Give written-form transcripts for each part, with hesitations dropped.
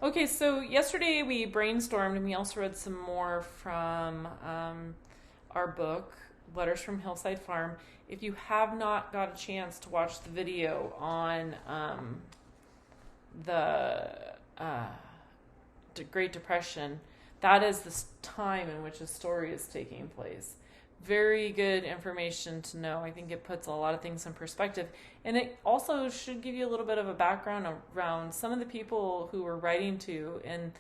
Okay, so yesterday we brainstormed and we also read some more from our book, Letters from Hillside Farm. If you have not got a chance to watch the video on the Great Depression, that is the time in which the story is taking place. Very good information to know. I think it puts a lot of things in perspective. And it also should give you a little bit of a background around some of the people who were writing to. And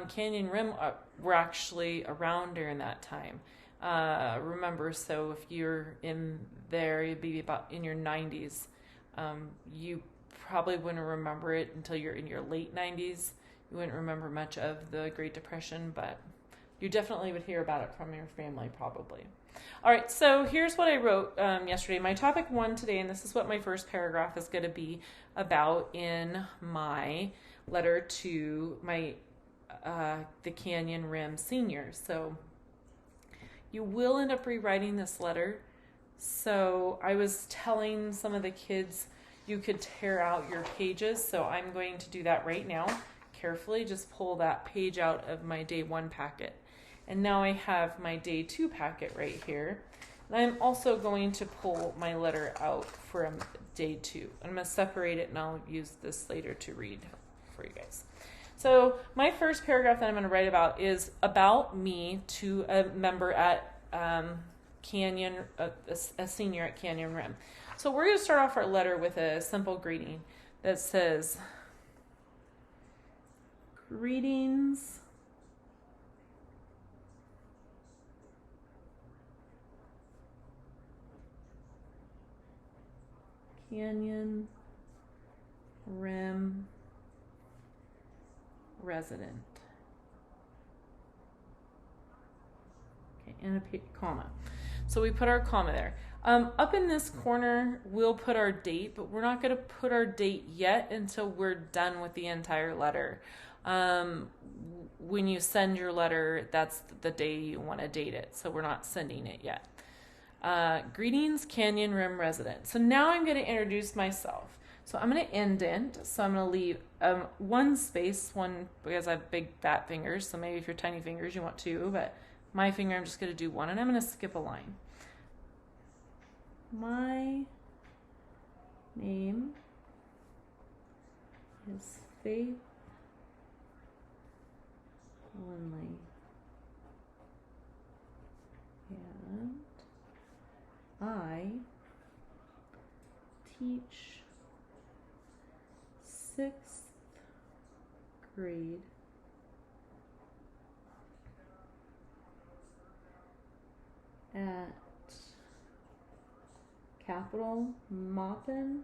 Canyon Rim were actually around during that time. Remember, so if you're in there, you'd be about in your 90s. You probably wouldn't remember it until you're in your late 90s. You wouldn't remember much of the Great Depression, but you definitely would hear about it from your family, probably. All right, so here's what I wrote yesterday. My topic one today, and this is what my first paragraph is going to be about in my letter to my the Canyon Rim seniors. So you will end up rewriting this letter. So I was telling some of the kids you could tear out your pages, so I'm going to do that right now. Carefully just pull that page out of my day one packet. And now I have my day two packet right here. And I'm also going to pull my letter out from day two. I'm going to separate it and I'll use this later to read for you guys. So my first paragraph that I'm going to write about is about me to a member at Canyon, a senior at Canyon Rim. So we're going to start off our letter with a simple greeting that says, "Greetings, Canyon Rim resident." Okay, and a comma. So we put our comma there. Up in this corner, we'll put our date, but we're not going to put our date yet until we're done with the entire letter. When you send your letter, that's the day you want to date it, so we're not sending it yet. Greetings, Canyon Rim resident. So now I'm going to introduce myself. So I'm going to indent, so I'm going to leave one space, because I have big fat fingers, so maybe if you're tiny fingers you want two, but my finger I'm just going to do one, and I'm going to skip a line. My name is Faith Lindley, and I teach 6th grade at Capital Maupin,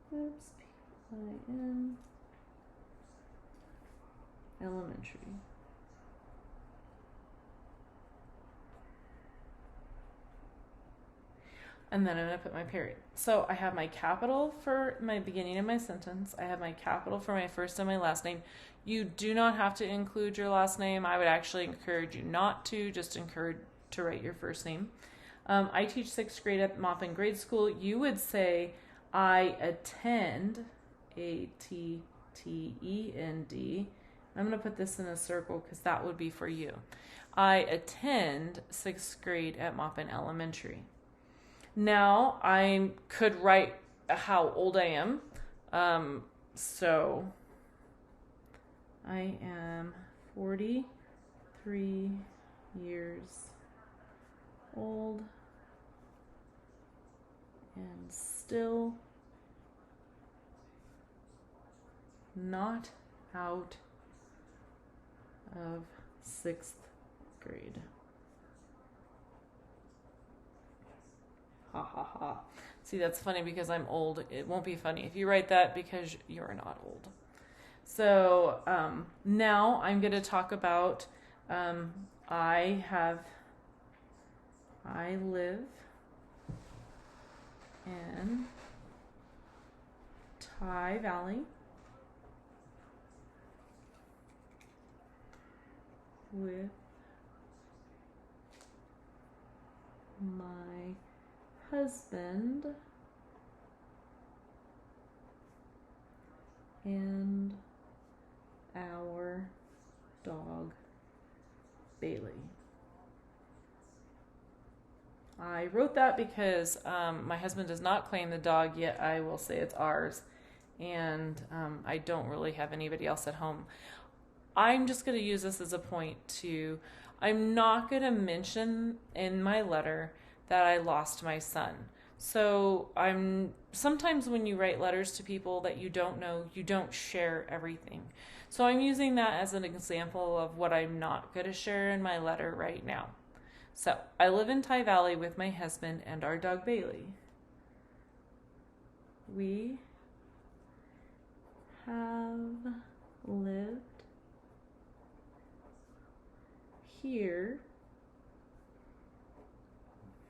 P-I-N, Elementary. And then I'm going to put my period. So I have my capital for my beginning of my sentence. I have my capital for my first and my last name. You do not have to include your last name. I would actually encourage you not to. Just encourage to write your first name. I teach 6th grade at Maupin Grade School. You would say, I attend, A-T-T-E-N-D. I'm going to put this in a circle because that would be for you. I attend 6th grade at Maupin Elementary. Now I could write how old I am. So I am 43 years old and still not out of 6th grade. Ha ha ha. See, that's funny because I'm old. It won't be funny if you write that because you're not old. So now I'm going to talk about I live in Tye Valley with my husband and dog Bailey. I wrote that because my husband does not claim the dog, yet I will say it's ours. And I don't really have anybody else at home. I'm just going to use this as a point to, I'm not going to mention in my letter that I lost my son. So sometimes when you write letters to people that you don't know, you don't share everything. So I'm using that as an example of what I'm not going to share in my letter right now. So, I live in Tye Valley with my husband and our dog Bailey. We have lived here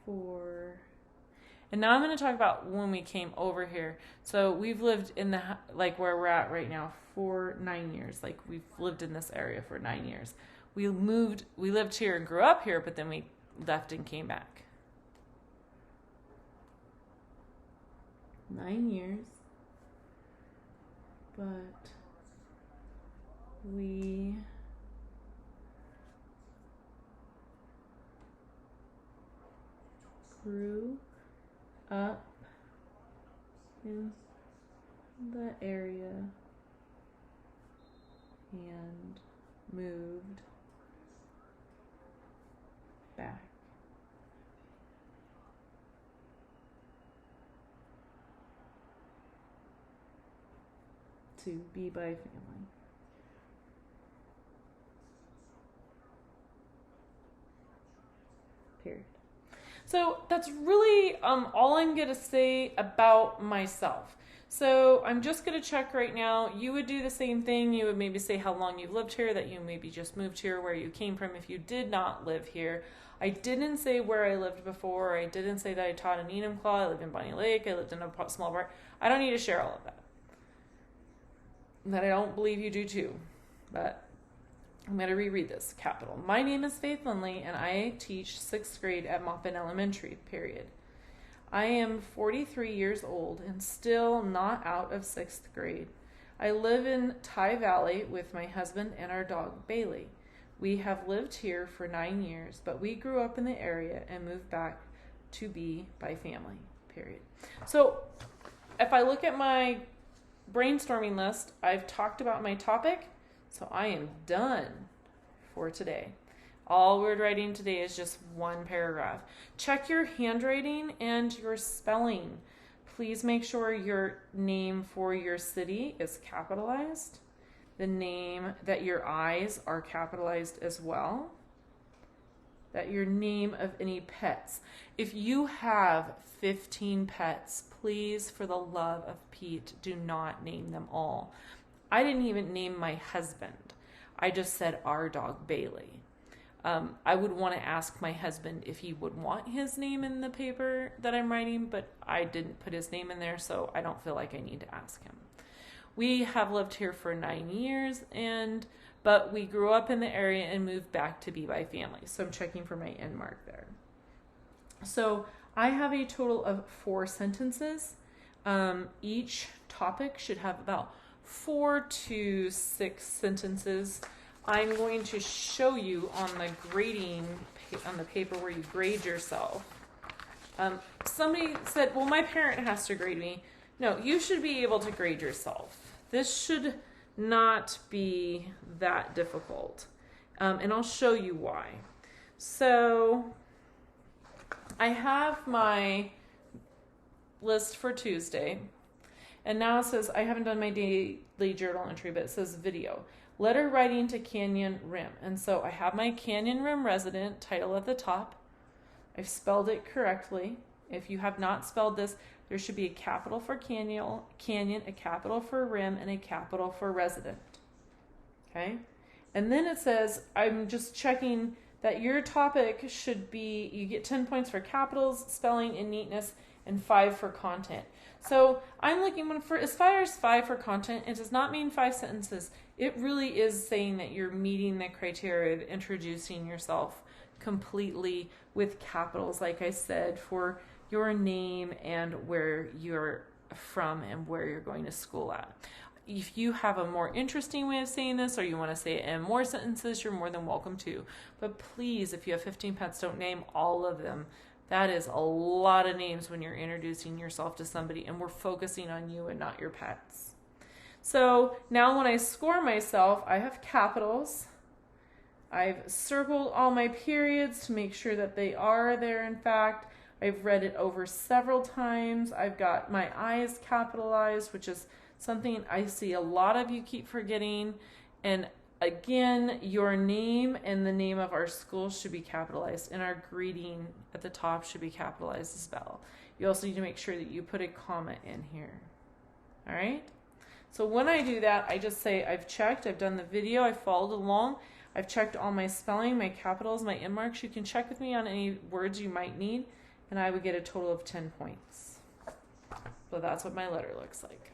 for... And now I'm going to talk about when we came over here. So, we've lived in where we're at right now for 9 years. Like, we've lived in this area for 9 years. We lived here and grew up here, but then we left and came back. 9 years. But we grew up in the area and moved back to be by family. Period. So that's really all I'm going to say about myself. So I'm just going to check right now. You would do the same thing. You would maybe say how long you've lived here, that you maybe just moved here, where you came from if you did not live here. I didn't say where I lived before. I didn't say that I taught in Enumclaw. I lived in Bonnie Lake. I lived in a small bar. I don't need to share all of that. That I don't believe you do too. But I'm going to reread this. Capital. My name is Faith Lindley, and I teach 6th grade at Maupin Elementary, period. I am 43 years old and still not out of 6th grade. I live in Tye Valley with my husband and our dog, Bailey. We have lived here for 9 years, but we grew up in the area and moved back to be by family, period. So if I look at my brainstorming list, I've talked about my topic, so I am done for today. All we're writing today is just one paragraph. Check your handwriting and your spelling. Please make sure your name for your city is capitalized. The name, that your I's are capitalized as well. That your name of any pets. If you have 15 pets, please, for the love of Pete, do not name them all. I didn't even name my husband. I just said our dog, Bailey. I would want to ask my husband if he would want his name in the paper that I'm writing, but I didn't put his name in there, so I don't feel like I need to ask him. We have lived here for 9 years, but we grew up in the area and moved back to be by family. So I'm checking for my end mark there. So I have a total of 4 sentences. Each topic should have about 4 to 6 sentences. I'm going to show you on the grading, on the paper where you grade yourself. Somebody said, well, my parent has to grade me. No, you should be able to grade yourself. This should not be that difficult. And I'll show you why. So I have my list for Tuesday. And now it says, I haven't done my daily journal entry, but it says video. Letter writing to Canyon Rim. And so I have my Canyon Rim resident title at the top. I've spelled it correctly. If you have not spelled this, there should be a capital for canyon, a capital for rim, and a capital for resident. Okay? And then it says, I'm just checking that your topic should be, you get 10 points for capitals, spelling, and neatness, and 5 for content. So I'm looking for, as far as 5 for content, it does not mean 5 sentences. It really is saying that you're meeting the criteria of introducing yourself completely with capitals, like I said, for your name and where you're from and where you're going to school at. if you have a more interesting way of saying this, or you want to say it in more sentences, you're more than welcome to. But please, if you have 15 pets, don't name all of them. That is a lot of names when you're introducing yourself to somebody, and we're focusing on you and not your pets. So now when I score myself, I have capitals. I've circled all my periods to make sure that they are there, in fact. I've read it over several times. I've got my I's capitalized, which is something I see a lot of you keep forgetting. And again, your name and the name of our school should be capitalized, and our greeting at the top should be capitalized as well. You also need to make sure that you put a comma in here. All right? So when I do that, I just say I've checked, I've done the video, I've followed along, I've checked all my spelling, my capitals, my end marks. You can check with me on any words you might need, and I would get a total of 10 points. So that's what my letter looks like.